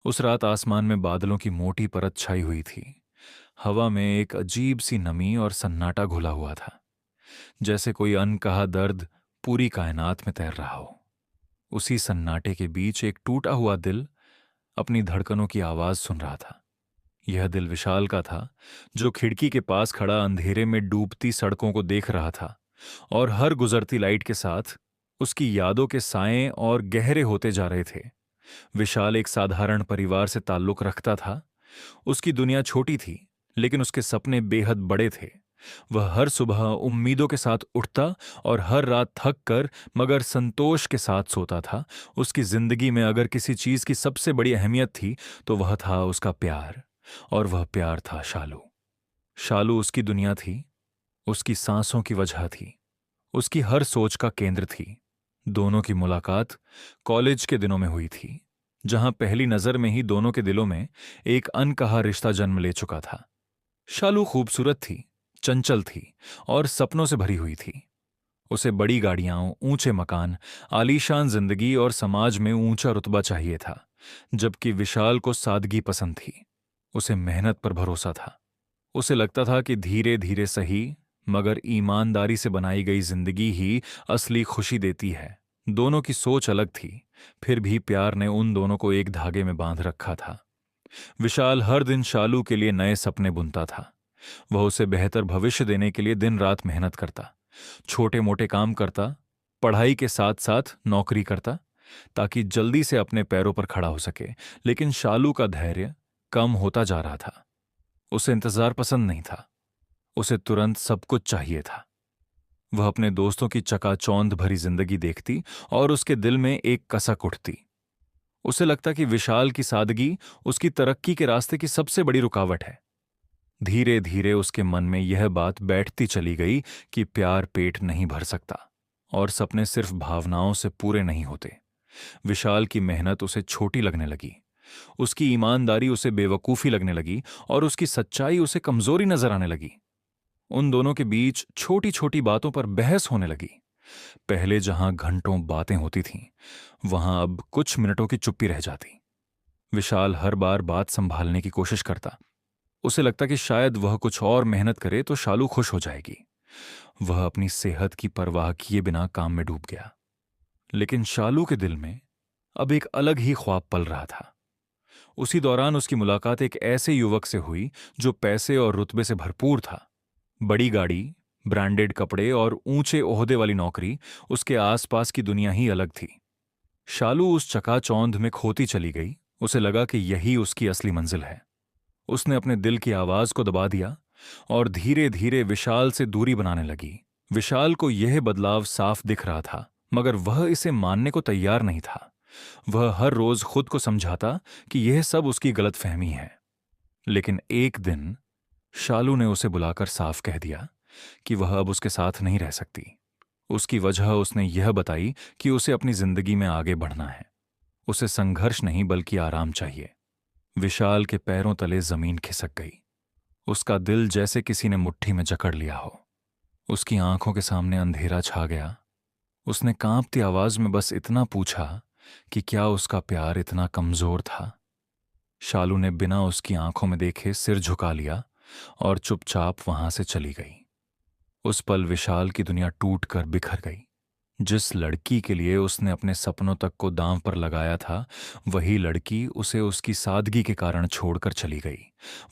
उस रात आसमान में बादलों की मोटी परत छाई हुई थी। हवा में एक अजीब सी नमी और सन्नाटा घुला हुआ था, जैसे कोई अनकहा दर्द पूरी कायनात में तैर रहा हो। उसी सन्नाटे के बीच एक टूटा हुआ दिल अपनी धड़कनों की आवाज सुन रहा था। यह दिल विशाल का था, जो खिड़की के पास खड़ा अंधेरे में डूबती सड़कों को देख रहा था और हर गुजरती लाइट के साथ उसकी यादों के साए और गहरे होते जा रहे थे। विशाल एक साधारण परिवार से ताल्लुक रखता था। उसकी दुनिया छोटी थी, लेकिन उसके सपने बेहद बड़े थे। वह हर सुबह उम्मीदों के साथ उठता और हर रात थक कर मगर संतोष के साथ सोता था। उसकी जिंदगी में अगर किसी चीज की सबसे बड़ी अहमियत थी तो वह था उसका प्यार, और वह प्यार था शालू। शालू उसकी दुनिया थी, उसकी सांसों की वजह थी, उसकी हर सोच का केंद्र थी। दोनों की मुलाकात कॉलेज के दिनों में हुई थी, जहां पहली नजर में ही दोनों के दिलों में एक अनकहा रिश्ता जन्म ले चुका था। शालू खूबसूरत थी, चंचल थी और सपनों से भरी हुई थी। उसे बड़ी गाड़ियां, ऊंचे मकान, आलीशान जिंदगी और समाज में ऊंचा रुतबा चाहिए था, जबकि विशाल को सादगी पसंद थी। उसे मेहनत पर भरोसा था। उसे लगता था कि धीरे धीरे सही, मगर ईमानदारी से बनाई गई जिंदगी ही असली खुशी देती है। दोनों की सोच अलग थी, फिर भी प्यार ने उन दोनों को एक धागे में बांध रखा था। विशाल हर दिन शालू के लिए नए सपने बुनता था। वह उसे बेहतर भविष्य देने के लिए दिन रात मेहनत करता, छोटे मोटे काम करता, पढ़ाई के साथ साथ नौकरी करता, ताकि जल्दी से अपने पैरों पर खड़ा हो सके। लेकिन शालू का धैर्य कम होता जा रहा था। उसे इंतजार पसंद नहीं था। उसे तुरंत सब कुछ चाहिए था। वह अपने दोस्तों की चकाचौंध भरी जिंदगी देखती और उसके दिल में एक कसक उठती। उसे लगता कि विशाल की सादगी उसकी तरक्की के रास्ते की सबसे बड़ी रुकावट है। धीरे धीरे उसके मन में यह बात बैठती चली गई कि प्यार पेट नहीं भर सकता और सपने सिर्फ भावनाओं से पूरे नहीं होते। विशाल की मेहनत उसे छोटी लगने लगी, उसकी ईमानदारी उसे बेवकूफी लगने लगी और उसकी सच्चाई उसे कमजोरी नजर आने लगी। उन दोनों के बीच छोटी छोटी बातों पर बहस होने लगी। पहले जहां घंटों बातें होती थीं, वहां अब कुछ मिनटों की चुप्पी रह जाती। विशाल हर बार बात संभालने की कोशिश करता। उसे लगता कि शायद वह कुछ और मेहनत करे तो शालू खुश हो जाएगी। वह अपनी सेहत की परवाह किए बिना काम में डूब गया। लेकिन शालू के दिल में अब एक अलग ही ख्वाब पल रहा था। उसी दौरान उसकी मुलाकात एक ऐसे युवक से हुई जो पैसे और रुतबे से भरपूर था। बड़ी गाड़ी, ब्रांडेड कपड़े और ऊंचे ओहदे वाली नौकरी, उसके आसपास की दुनिया ही अलग थी। शालू उस चकाचौंध में खोती चली गई। उसे लगा कि यही उसकी असली मंजिल है। उसने अपने दिल की आवाज को दबा दिया और धीरे धीरे विशाल से दूरी बनाने लगी। विशाल को यह बदलाव साफ दिख रहा था, मगर वह इसे मानने को तैयार नहीं था। वह हर रोज खुद को समझाता कि यह सब उसकी गलतफहमी है। लेकिन एक दिन शालू ने उसे बुलाकर साफ कह दिया कि वह अब उसके साथ नहीं रह सकती। उसकी वजह उसने यह बताई कि उसे अपनी जिंदगी में आगे बढ़ना है। उसे संघर्ष नहीं बल्कि आराम चाहिए। विशाल के पैरों तले जमीन खिसक गई। उसका दिल जैसे किसी ने मुट्ठी में जकड़ लिया हो। उसकी आंखों के सामने अंधेरा छा गया। उसने कांपती आवाज में बस इतना पूछा कि क्या उसका प्यार इतना कमजोर था। शालू ने बिना उसकी आंखों में देखे सिर झुका लिया और चुपचाप वहां से चली गई। उस पल विशाल की दुनिया टूट कर बिखर गई। जिस लड़की के लिए उसने अपने सपनों तक को दांव पर लगाया था, वही लड़की उसे उसकी सादगी के कारण छोड़कर चली गई।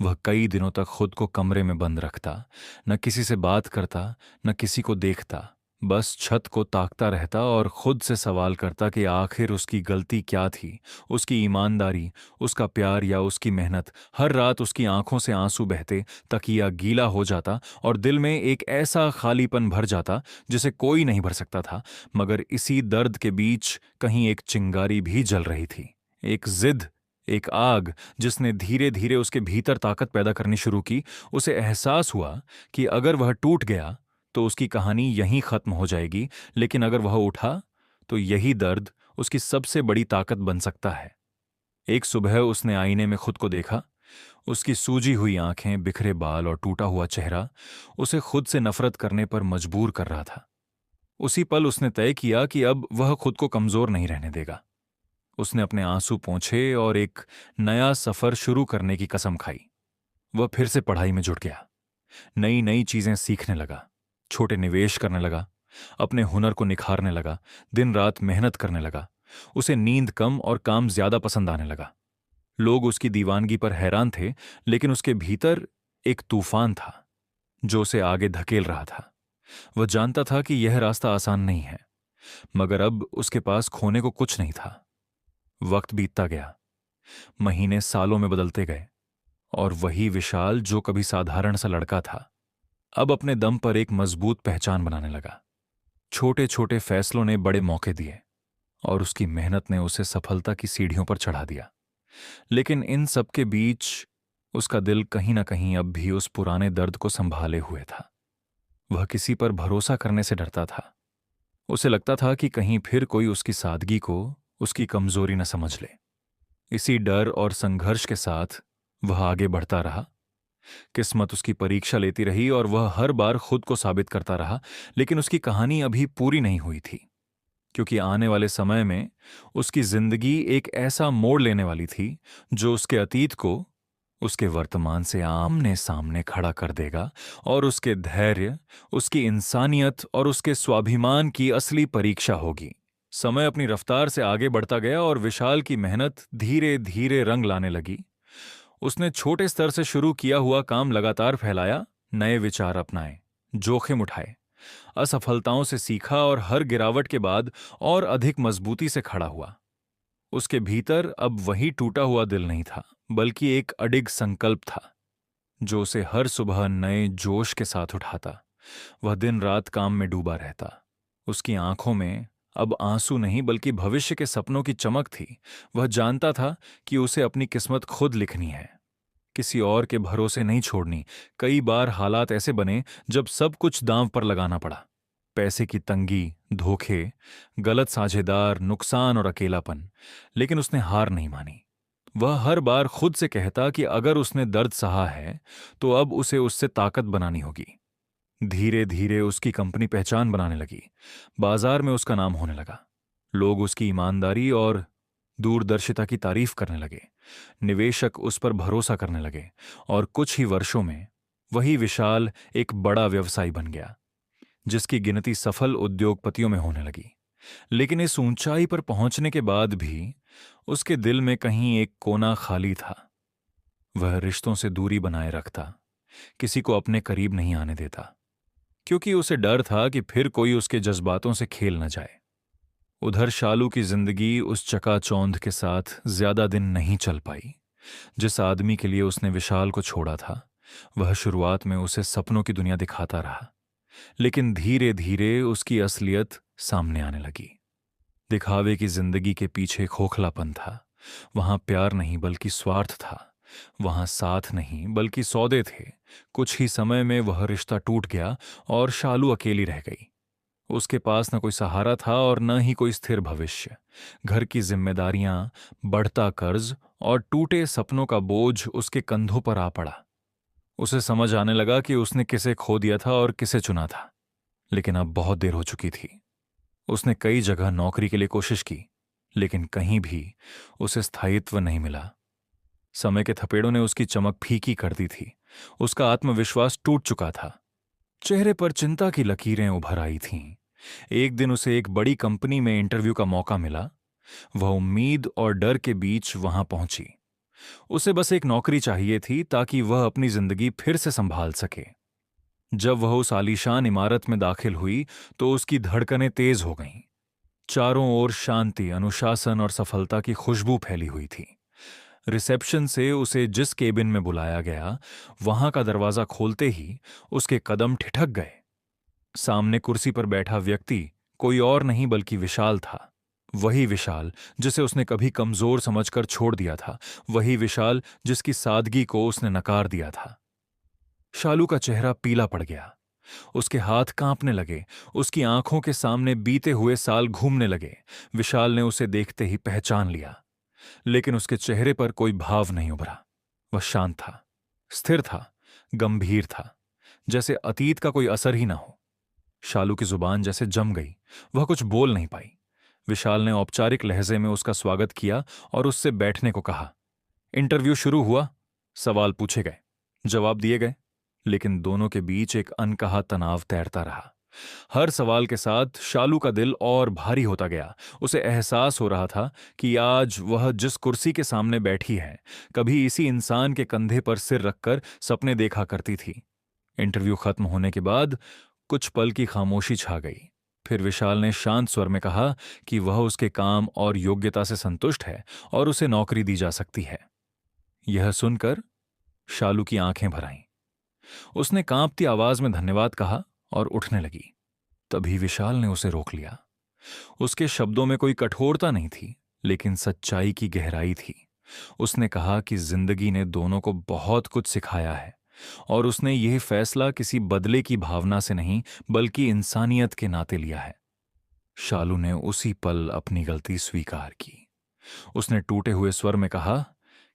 वह कई दिनों तक खुद को कमरे में बंद रखता, न किसी से बात करता, न किसी को देखता, बस छत को ताकता रहता और खुद से सवाल करता कि आखिर उसकी गलती क्या थी। उसकी ईमानदारी, उसका प्यार या उसकी मेहनत। हर रात उसकी आंखों से आंसू बहते, तकिया गीला हो जाता और दिल में एक ऐसा खालीपन भर जाता जिसे कोई नहीं भर सकता था। मगर इसी दर्द के बीच कहीं एक चिंगारी भी जल रही थी, एक जिद, एक आग जिसने धीरे धीरे उसके भीतर ताकत पैदा करनी शुरू की। उसे एहसास हुआ कि अगर वह टूट गया तो उसकी कहानी यहीं खत्म हो जाएगी, लेकिन अगर वह उठा तो यही दर्द उसकी सबसे बड़ी ताकत बन सकता है। एक सुबह उसने आईने में खुद को देखा। उसकी सूजी हुई आंखें, बिखरे बाल और टूटा हुआ चेहरा उसे खुद से नफरत करने पर मजबूर कर रहा था। उसी पल उसने तय किया कि अब वह खुद को कमजोर नहीं रहने देगा। उसने अपने आंसू पोंछे और एक नया सफर शुरू करने की कसम खाई। वह फिर से पढ़ाई में जुट गया, नई नई चीजें सीखने लगा, छोटे निवेश करने लगा, अपने हुनर को निखारने लगा, दिन रात मेहनत करने लगा। उसे नींद कम और काम ज्यादा पसंद आने लगा। लोग उसकी दीवानगी पर हैरान थे, लेकिन उसके भीतर एक तूफान था जो उसे आगे धकेल रहा था। वह जानता था कि यह रास्ता आसान नहीं है, मगर अब उसके पास खोने को कुछ नहीं था। वक्त बीतता गया, महीने सालों में बदलते गए, और वही विशाल जो कभी साधारण सा लड़का था, अब अपने दम पर एक मजबूत पहचान बनाने लगा। छोटे छोटे फैसलों ने बड़े मौके दिए और उसकी मेहनत ने उसे सफलता की सीढ़ियों पर चढ़ा दिया। लेकिन इन सब के बीच उसका दिल कहीं ना कहीं अब भी उस पुराने दर्द को संभाले हुए था। वह किसी पर भरोसा करने से डरता था। उसे लगता था कि कहीं फिर कोई उसकी सादगी को उसकी कमजोरी न समझ ले। इसी डर और संघर्ष के साथ वह आगे बढ़ता रहा। किस्मत उसकी परीक्षा लेती रही और वह हर बार खुद को साबित करता रहा, लेकिन उसकी कहानी अभी पूरी नहीं हुई थी, क्योंकि आने वाले समय में उसकी जिंदगी एक ऐसा मोड़ लेने वाली थी जो उसके अतीत को उसके वर्तमान से आमने सामने खड़ा कर देगा और उसके धैर्य, उसकी इंसानियत और उसके स्वाभिमान की असली परीक्षा होगी। समय अपनी रफ्तार से आगे बढ़ता गया और विशाल की मेहनत धीरे धीरे रंग लाने लगी। उसने छोटे स्तर से शुरू किया हुआ काम लगातार फैलाया, नए विचार अपनाए, जोखिम उठाए, असफलताओं से सीखा और हर गिरावट के बाद और अधिक मजबूती से खड़ा हुआ। उसके भीतर अब वही टूटा हुआ दिल नहीं था, बल्कि एक अडिग संकल्प था जो उसे हर सुबह नए जोश के साथ उठाता। वह दिन रात काम में डूबा रहता। उसकी आंखों में अब आंसू नहीं बल्कि भविष्य के सपनों की चमक थी। वह जानता था कि उसे अपनी किस्मत खुद लिखनी है, किसी और के भरोसे नहीं छोड़नी। कई बार हालात ऐसे बने जब सब कुछ दांव पर लगाना पड़ा। पैसे की तंगी, धोखे, गलत साझेदार, नुकसान और अकेलापन। लेकिन उसने हार नहीं मानी। वह हर बार खुद से कहता कि अगर उसने दर्द सहा है तो अब उसे उससे ताकत बनानी होगी। धीरे धीरे उसकी कंपनी पहचान बनाने लगी। बाजार में उसका नाम होने लगा। लोग उसकी ईमानदारी और दूरदर्शिता की तारीफ करने लगे। निवेशक उस पर भरोसा करने लगे और कुछ ही वर्षों में वही विशाल एक बड़ा व्यवसायी बन गया, जिसकी गिनती सफल उद्योगपतियों में होने लगी। लेकिन इस ऊंचाई पर पहुंचने के बाद भी उसके दिल में कहीं एक कोना खाली था। वह रिश्तों से दूरी बनाए रखता, किसी को अपने करीब नहीं आने देता, क्योंकि उसे डर था कि फिर कोई उसके जज्बातों से खेल न जाए। उधर शालू की जिंदगी उस चकाचौंध के साथ ज्यादा दिन नहीं चल पाई। जिस आदमी के लिए उसने विशाल को छोड़ा था, वह शुरुआत में उसे सपनों की दुनिया दिखाता रहा, लेकिन धीरे धीरे उसकी असलियत सामने आने लगी। दिखावे की जिंदगी के पीछे खोखलापन था। वहां प्यार नहीं बल्कि स्वार्थ था। वहां साथ नहीं बल्कि सौदे थे। कुछ ही समय में वह रिश्ता टूट गया और शालू अकेली रह गई। उसके पास न कोई सहारा था और न ही कोई स्थिर भविष्य। घर की जिम्मेदारियां, बढ़ता कर्ज और टूटे सपनों का बोझ उसके कंधों पर आ पड़ा। उसे समझ आने लगा कि उसने किसे खो दिया था और किसे चुना था, लेकिन अब बहुत देर हो चुकी थी। उसने कई जगह नौकरी के लिए कोशिश की, लेकिन कहीं भी उसे स्थायित्व नहीं मिला। समय के थपेड़ों ने उसकी चमक फीकी कर दी थी। उसका आत्मविश्वास टूट चुका था। चेहरे पर चिंता की लकीरें उभर आई थीं। एक दिन उसे एक बड़ी कंपनी में इंटरव्यू का मौका मिला। वह उम्मीद और डर के बीच वहां पहुंची। उसे बस एक नौकरी चाहिए थी ताकि वह अपनी जिंदगी फिर से संभाल सके। जब वह उस आलीशान इमारत में दाखिल हुई तो उसकी धड़कनें तेज हो गईं। चारों ओर शांति, अनुशासन और सफलता की खुशबू फैली हुई थी। रिसेप्शन से उसे जिस केबिन में बुलाया गया, वहां का दरवाजा खोलते ही उसके कदम ठिठक गए। सामने कुर्सी पर बैठा व्यक्ति कोई और नहीं बल्कि विशाल था। वही विशाल जिसे उसने कभी कमजोर समझकर छोड़ दिया था। वही विशाल जिसकी सादगी को उसने नकार दिया था। शालू का चेहरा पीला पड़ गया। उसके हाथ कांपने लगे। उसकी आंखों के सामने बीते हुए साल घूमने लगे। विशाल ने उसे देखते ही पहचान लिया, लेकिन उसके चेहरे पर कोई भाव नहीं उभरा। वह शांत था, स्थिर था, गंभीर था, जैसे अतीत का कोई असर ही ना हो। शालू की जुबान जैसे जम गई। वह कुछ बोल नहीं पाई। विशाल ने औपचारिक लहजे में उसका स्वागत किया और उससे बैठने को कहा। इंटरव्यू शुरू हुआ। सवाल पूछे गए, जवाब दिए गए, लेकिन दोनों के बीच एक अनकहा तनाव तैरता रहा। हर सवाल के साथ शालू का दिल और भारी होता गया। उसे एहसास हो रहा था कि आज वह जिस कुर्सी के सामने बैठी है, कभी इसी इंसान के कंधे पर सिर रखकर सपने देखा करती थी। इंटरव्यू खत्म होने के बाद कुछ पल की खामोशी छा गई। फिर विशाल ने शांत स्वर में कहा कि वह उसके काम और योग्यता से संतुष्ट है और उसे नौकरी दी जा सकती है। यह सुनकर शालू की आंखें भर आईं। उसने कांपती आवाज में धन्यवाद कहा और उठने लगी। तभी विशाल ने उसे रोक लिया। उसके शब्दों में कोई कठोरता नहीं थी, लेकिन सच्चाई की गहराई थी। उसने कहा कि जिंदगी ने दोनों को बहुत कुछ सिखाया है और उसने यह फैसला किसी बदले की भावना से नहीं, बल्कि इंसानियत के नाते लिया है। शालू ने उसी पल अपनी गलती स्वीकार की। उसने टूटे हुए स्वर में कहा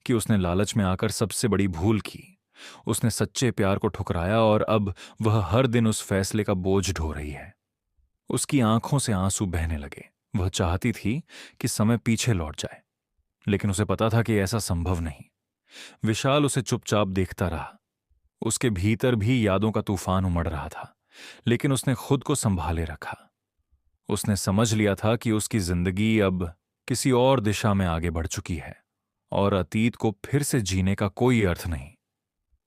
कि उसने लालच में आकर सबसे बड़ी भूल की। उसने सच्चे प्यार को ठुकराया और अब वह हर दिन उस फैसले का बोझ ढो रही है। उसकी आंखों से आंसू बहने लगे। वह चाहती थी कि समय पीछे लौट जाए, लेकिन उसे पता था कि ऐसा संभव नहीं। विशाल उसे चुपचाप देखता रहा। उसके भीतर भी यादों का तूफान उमड़ रहा था, लेकिन उसने खुद को संभाले रखा। उसने समझ लिया था कि उसकी जिंदगी अब किसी और दिशा में आगे बढ़ चुकी है और अतीत को फिर से जीने का कोई अर्थ नहीं।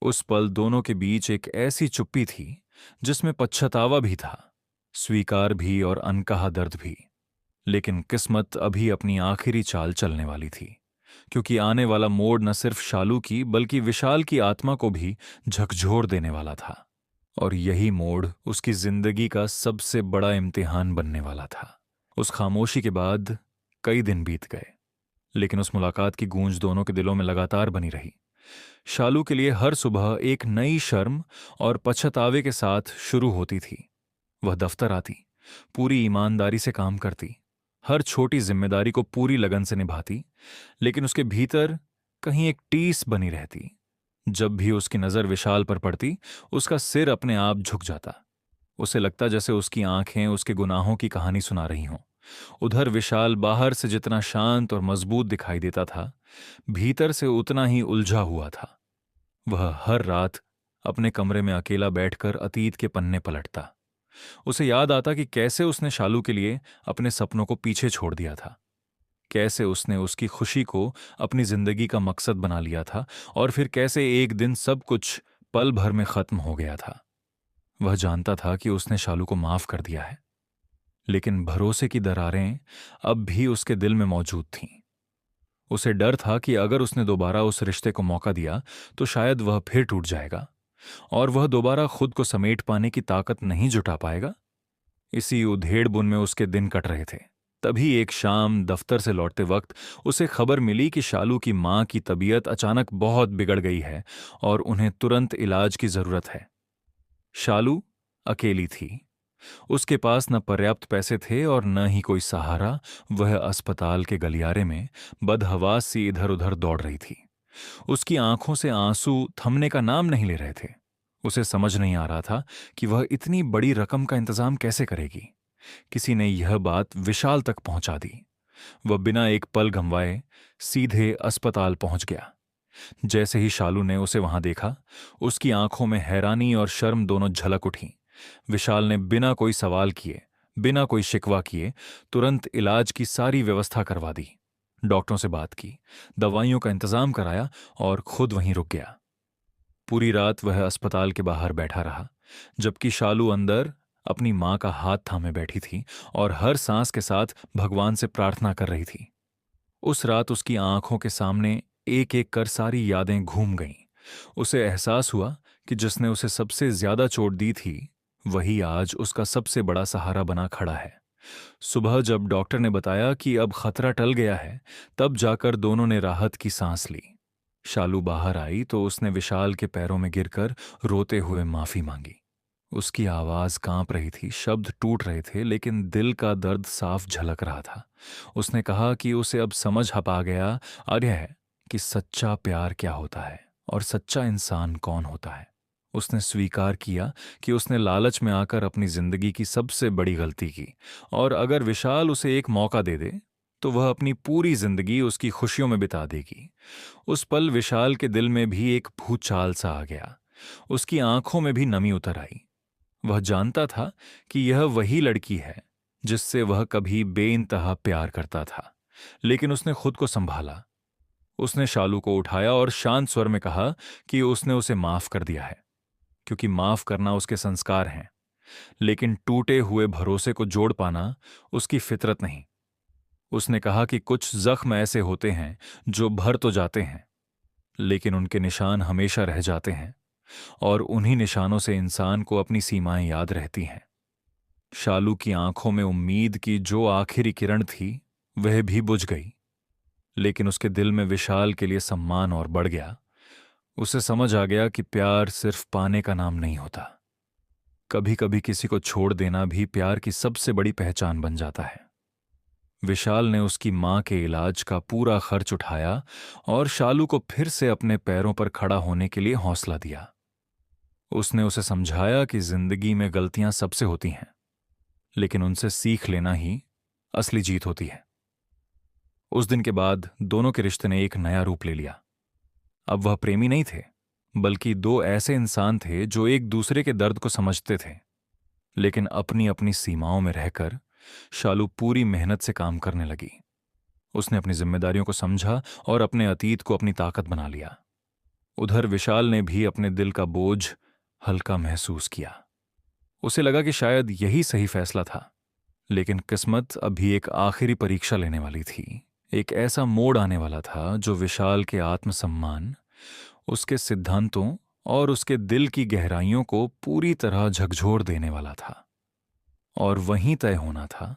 उस पल दोनों के बीच एक ऐसी चुप्पी थी जिसमें पश्चातावा भी था, स्वीकार भी और अनकहा दर्द भी। लेकिन किस्मत अभी अपनी आखिरी चाल चलने वाली थी, क्योंकि आने वाला मोड़ न सिर्फ शालू की बल्कि विशाल की आत्मा को भी झकझोर देने वाला था। और यही मोड़ उसकी जिंदगी का सबसे बड़ा इम्तिहान बनने वाला था। उस खामोशी के बाद कई दिन बीत गए, लेकिन उस मुलाकात की गूंज दोनों के दिलों में लगातार बनी रही। शालू के लिए हर सुबह एक नई शर्म और पछतावे के साथ शुरू होती थी। वह दफ्तर आती, पूरी ईमानदारी से काम करती, हर छोटी जिम्मेदारी को पूरी लगन से निभाती, लेकिन उसके भीतर कहीं एक टीस बनी रहती। जब भी उसकी नजर विशाल पर पड़ती, उसका सिर अपने आप झुक जाता। उसे लगता जैसे उसकी आंखें उसके गुनाहों की कहानी सुना रही हों। उधर विशाल बाहर से जितना शांत और मजबूत दिखाई देता था, भीतर से उतना ही उलझा हुआ था। वह हर रात अपने कमरे में अकेला बैठकर अतीत के पन्ने पलटता। उसे याद आता कि कैसे उसने शालू के लिए अपने सपनों को पीछे छोड़ दिया था, कैसे उसने उसकी खुशी को अपनी जिंदगी का मकसद बना लिया था, और फिर कैसे एक दिन सब कुछ पल भर में खत्म हो गया था। वह जानता था कि उसने शालू को माफ कर दिया है, लेकिन भरोसे की दरारें अब भी उसके दिल में मौजूद थीं। उसे डर था कि अगर उसने दोबारा उस रिश्ते को मौका दिया तो शायद वह फिर टूट जाएगा और वह दोबारा खुद को समेट पाने की ताकत नहीं जुटा पाएगा। इसी उधेड़-बुन में उसके दिन कट रहे थे। तभी एक शाम दफ्तर से लौटते वक्त उसे खबर मिली कि शालू की मां की तबीयत अचानक बहुत बिगड़ गई है और उन्हें तुरंत इलाज की जरूरत है। शालू अकेली थी। उसके पास न पर्याप्त पैसे थे और न ही कोई सहारा। वह अस्पताल के गलियारे में बदहवास सी इधर उधर दौड़ रही थी। उसकी आंखों से आंसू थमने का नाम नहीं ले रहे थे। उसे समझ नहीं आ रहा था कि वह इतनी बड़ी रकम का इंतजाम कैसे करेगी। किसी ने यह बात विशाल तक पहुंचा दी। वह बिना एक पल गंवाए सीधे अस्पताल पहुंच गया। जैसे ही शालू ने उसे वहां देखा, उसकी आंखों में हैरानी और शर्म दोनों झलक उठी। विशाल ने बिना कोई सवाल किए, बिना कोई शिकवा किए तुरंत इलाज की सारी व्यवस्था करवा दी। डॉक्टरों से बात की, दवाइयों का इंतजाम कराया और खुद वहीं रुक गया। पूरी रात वह अस्पताल के बाहर बैठा रहा, जबकि शालू अंदर अपनी मां का हाथ थामे बैठी थी और हर सांस के साथ भगवान से प्रार्थना कर रही थी। उस रात उसकी आंखों के सामने एक एक कर सारी यादें घूम गईं। उसे एहसास हुआ कि जिसने उसे सबसे ज्यादा चोट दी थी, वही आज उसका सबसे बड़ा सहारा बना खड़ा है। सुबह जब डॉक्टर ने बताया कि अब खतरा टल गया है, तब जाकर दोनों ने राहत की सांस ली। शालू बाहर आई तो उसने विशाल के पैरों में गिरकर रोते हुए माफी मांगी। उसकी आवाज कांप रही थी, शब्द टूट रहे थे, लेकिन दिल का दर्द साफ झलक रहा था। उसने कहा कि उसे अब समझ आ गया आर्य है कि सच्चा प्यार क्या होता है और सच्चा इंसान कौन होता है। उसने स्वीकार किया कि उसने लालच में आकर अपनी जिंदगी की सबसे बड़ी गलती की, और अगर विशाल उसे एक मौका दे दे तो वह अपनी पूरी जिंदगी उसकी खुशियों में बिता देगी। उस पल विशाल के दिल में भी एक भूचाल सा आ गया। उसकी आंखों में भी नमी उतर आई। वह जानता था कि यह वही लड़की है जिससे वह कभी बेइंतहा प्यार करता था। लेकिन उसने खुद को संभाला। उसने शालू को उठाया और शांत स्वर में कहा कि उसने उसे माफ कर दिया है, क्योंकि माफ करना उसके संस्कार हैं, लेकिन टूटे हुए भरोसे को जोड़ पाना उसकी फितरत नहीं। उसने कहा कि कुछ जख्म ऐसे होते हैं जो भर तो जाते हैं, लेकिन उनके निशान हमेशा रह जाते हैं, और उन्हीं निशानों से इंसान को अपनी सीमाएं याद रहती हैं। शालू की आंखों में उम्मीद की जो आखिरी किरण थी वह भी बुझ गई, लेकिन उसके दिल में विशाल के लिए सम्मान और बढ़ गया। उसे समझ आ गया कि प्यार सिर्फ पाने का नाम नहीं होता। कभी कभी किसी को छोड़ देना भी प्यार की सबसे बड़ी पहचान बन जाता है। विशाल ने उसकी मां के इलाज का पूरा खर्च उठाया और शालू को फिर से अपने पैरों पर खड़ा होने के लिए हौसला दिया। उसने उसे समझाया कि जिंदगी में गलतियां सबसे होती हैं, लेकिन उनसे सीख लेना ही असली जीत होती है। उस दिन के बाद दोनों के रिश्ते ने एक नया रूप ले लिया। अब वह प्रेमी नहीं थे, बल्कि दो ऐसे इंसान थे जो एक दूसरे के दर्द को समझते थे। लेकिन अपनी अपनी सीमाओं में रहकर शालू पूरी मेहनत से काम करने लगी। उसने अपनी जिम्मेदारियों को समझा और अपने अतीत को अपनी ताकत बना लिया। उधर विशाल ने भी अपने दिल का बोझ हल्का महसूस किया। उसे लगा कि शायद यही सही फैसला था। लेकिन किस्मत अभी एक आखिरी परीक्षा लेने वाली थी। एक ऐसा मोड़ आने वाला था जो विशाल के आत्मसम्मान, उसके सिद्धांतों और उसके दिल की गहराइयों को पूरी तरह झकझोर देने वाला था। और वहीं तय होना था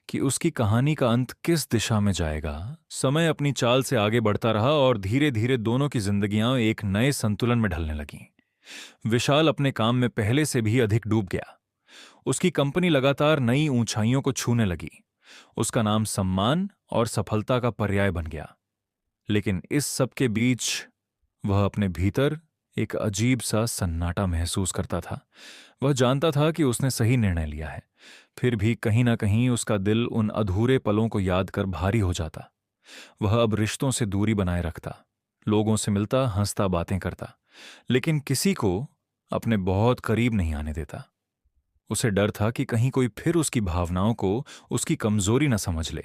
कि उसकी कहानी का अंत किस दिशा में जाएगा। समय अपनी चाल से आगे बढ़ता रहा और धीरे धीरे दोनों की जिंदगियां एक नए संतुलन में ढलने लगीं। विशाल अपने काम में पहले से भी अधिक डूब गया। उसकी कंपनी लगातार नई ऊंचाइयों को छूने लगी। उसका नाम सम्मान और सफलता का पर्याय बन गया। लेकिन इस सब के बीच वह अपने भीतर एक अजीब सा सन्नाटा महसूस करता था। वह जानता था कि उसने सही निर्णय लिया है, फिर भी कहीं ना कहीं उसका दिल उन अधूरे पलों को याद कर भारी हो जाता। वह अब रिश्तों से दूरी बनाए रखता, लोगों से मिलता, हंसता, बातें करता, लेकिन किसी को अपने बहुत करीब नहीं आने देता। उसे डर था कि कहीं कोई फिर उसकी भावनाओं को उसकी कमजोरी न समझ ले।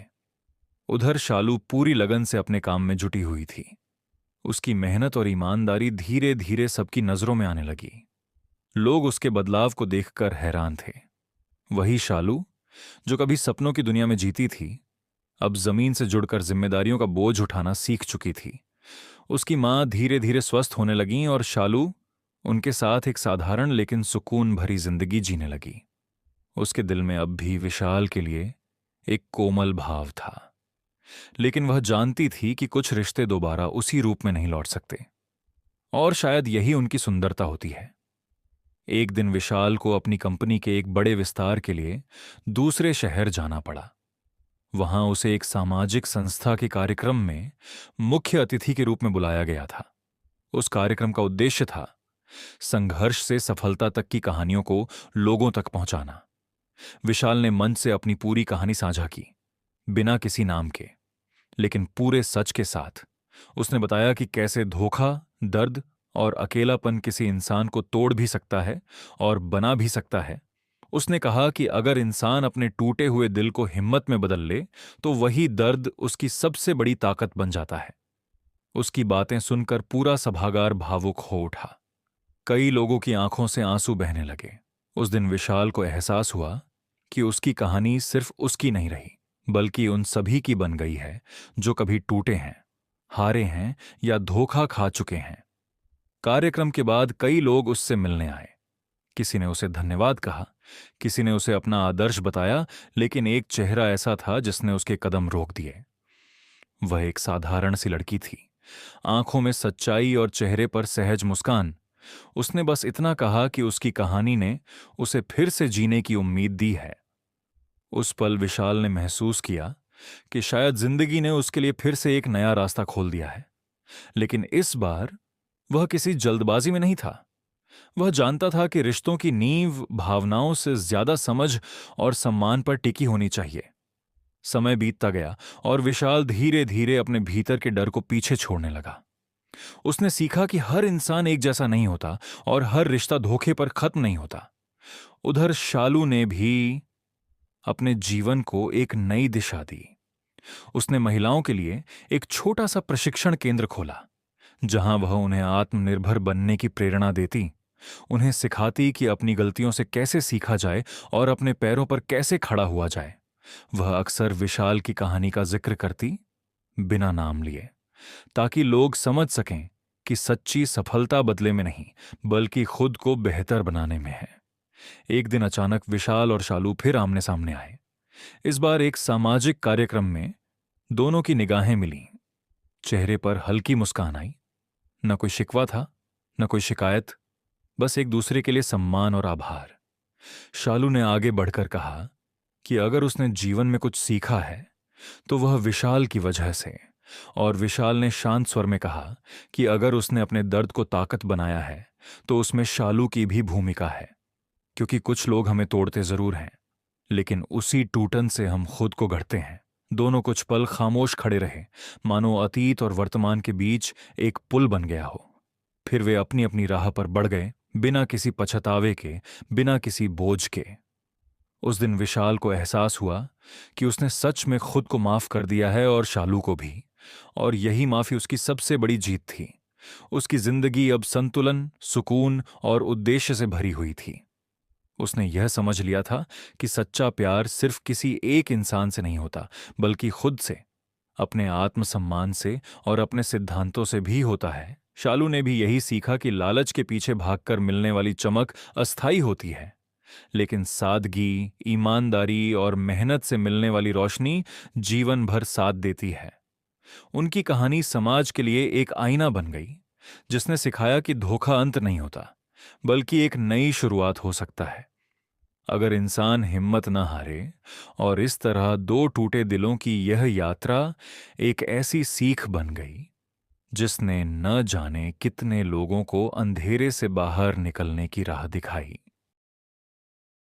उधर शालू पूरी लगन से अपने काम में जुटी हुई थी। उसकी मेहनत और ईमानदारी धीरे धीरे सबकी नजरों में आने लगी। लोग उसके बदलाव को देखकर हैरान थे। वही शालू जो कभी सपनों की दुनिया में जीती थी, अब जमीन से जुड़कर जिम्मेदारियों का बोझ उठाना सीख चुकी थी। उसकी मां धीरे धीरे स्वस्थ होने लगीं और शालू उनके साथ एक साधारण लेकिन सुकून भरी जिंदगी जीने लगी। उसके दिल में अब भी विशाल के लिए एक कोमल भाव था, लेकिन वह जानती थी कि कुछ रिश्ते दोबारा उसी रूप में नहीं लौट सकते, और शायद यही उनकी सुंदरता होती है। एक दिन विशाल को अपनी कंपनी के एक बड़े विस्तार के लिए दूसरे शहर जाना पड़ा। वहां उसे एक सामाजिक संस्था के कार्यक्रम में मुख्य अतिथि के रूप में बुलाया गया था। उस कार्यक्रम का उद्देश्य था संघर्ष से सफलता तक की कहानियों को लोगों तक पहुंचाना। विशाल ने मंच से अपनी पूरी कहानी साझा की, बिना किसी नाम के, लेकिन पूरे सच के साथ। उसने बताया कि कैसे धोखा, दर्द और अकेलापन किसी इंसान को तोड़ भी सकता है और बना भी सकता है। उसने कहा कि अगर इंसान अपने टूटे हुए दिल को हिम्मत में बदल ले तो वही दर्द उसकी सबसे बड़ी ताकत बन जाता है। उसकी बातें सुनकर पूरा सभागार भावुक हो उठा। कई लोगों की आंखों से आंसू बहने लगे। उस दिन विशाल को एहसास हुआ कि उसकी कहानी सिर्फ उसकी नहीं रही, बल्कि उन सभी की बन गई है जो कभी टूटे हैं, हारे हैं या धोखा खा चुके हैं। कार्यक्रम के बाद कई लोग उससे मिलने आए। किसी ने उसे धन्यवाद कहा, किसी ने उसे अपना आदर्श बताया, लेकिन एक चेहरा ऐसा था जिसने उसके कदम रोक दिए। वह एक साधारण सी लड़की थी, आंखों में सच्चाई और चेहरे पर सहज मुस्कान। उसने बस इतना कहा कि उसकी कहानी ने उसे फिर से जीने की उम्मीद दी है। उस पल विशाल ने महसूस किया कि शायद जिंदगी ने उसके लिए फिर से एक नया रास्ता खोल दिया है। लेकिन इस बार वह किसी जल्दबाजी में नहीं था। वह जानता था कि रिश्तों की नींव भावनाओं से ज्यादा समझ और सम्मान पर टिकी होनी चाहिए। समय बीतता गया और विशाल धीरे धीरे अपने भीतर के डर को पीछे छोड़ने लगा। उसने सीखा कि हर इंसान एक जैसा नहीं होता और हर रिश्ता धोखे पर खत्म नहीं होता। उधर शालू ने भी अपने जीवन को एक नई दिशा दी। उसने महिलाओं के लिए एक छोटा सा प्रशिक्षण केंद्र खोला, जहां वह उन्हें आत्मनिर्भर बनने की प्रेरणा देती, उन्हें सिखाती कि अपनी गलतियों से कैसे सीखा जाए और अपने पैरों पर कैसे खड़ा हुआ जाए। वह अक्सर विशाल की कहानी का जिक्र करती, बिना नाम लिए, ताकि लोग समझ सकें कि सच्ची सफलता बदले में नहीं, बल्कि खुद को बेहतर बनाने में है। एक दिन अचानक विशाल और शालू फिर आमने सामने आए। इस बार एक सामाजिक कार्यक्रम में दोनों की निगाहें मिलीं। चेहरे पर हल्की मुस्कान आई। न कोई शिकवा था, न कोई शिकायत, बस एक दूसरे के लिए सम्मान और आभार। शालू ने आगे बढ़कर कहा कि अगर उसने जीवन में कुछ सीखा है तो वह विशाल की वजह से, और विशाल ने शांत स्वर में कहा कि अगर उसने अपने दर्द को ताकत बनाया है तो उसमें शालू की भी भूमिका है। क्योंकि कुछ लोग हमें तोड़ते जरूर हैं, लेकिन उसी टूटन से हम खुद को गढ़ते हैं। दोनों कुछ पल खामोश खड़े रहे, मानो अतीत और वर्तमान के बीच एक पुल बन गया हो। फिर वे अपनी अपनी राह पर बढ़ गए, बिना किसी पछतावे के, बिना किसी बोझ के। उस दिन विशाल को एहसास हुआ कि उसने सच में खुद को माफ कर दिया है, और शालू को भी। और यही माफी उसकी सबसे बड़ी जीत थी। उसकी जिंदगी अब संतुलन, सुकून और उद्देश्य से भरी हुई थी। उसने यह समझ लिया था कि सच्चा प्यार सिर्फ किसी एक इंसान से नहीं होता, बल्कि खुद से, अपने आत्मसम्मान से और अपने सिद्धांतों से भी होता है। शालू ने भी यही सीखा कि लालच के पीछे भागकर मिलने वाली चमक अस्थायी होती है, लेकिन सादगी, ईमानदारी और मेहनत से मिलने वाली रोशनी जीवन भर साथ देती है। उनकी कहानी समाज के लिए एक आईना बन गई, जिसने सिखाया कि धोखा अंत नहीं होता, बल्कि एक नई शुरुआत हो सकता है, अगर इंसान हिम्मत न हारे। और इस तरह दो टूटे दिलों की यह यात्रा एक ऐसी सीख बन गई जिसने न जाने कितने लोगों को अंधेरे से बाहर निकलने की राह दिखाई।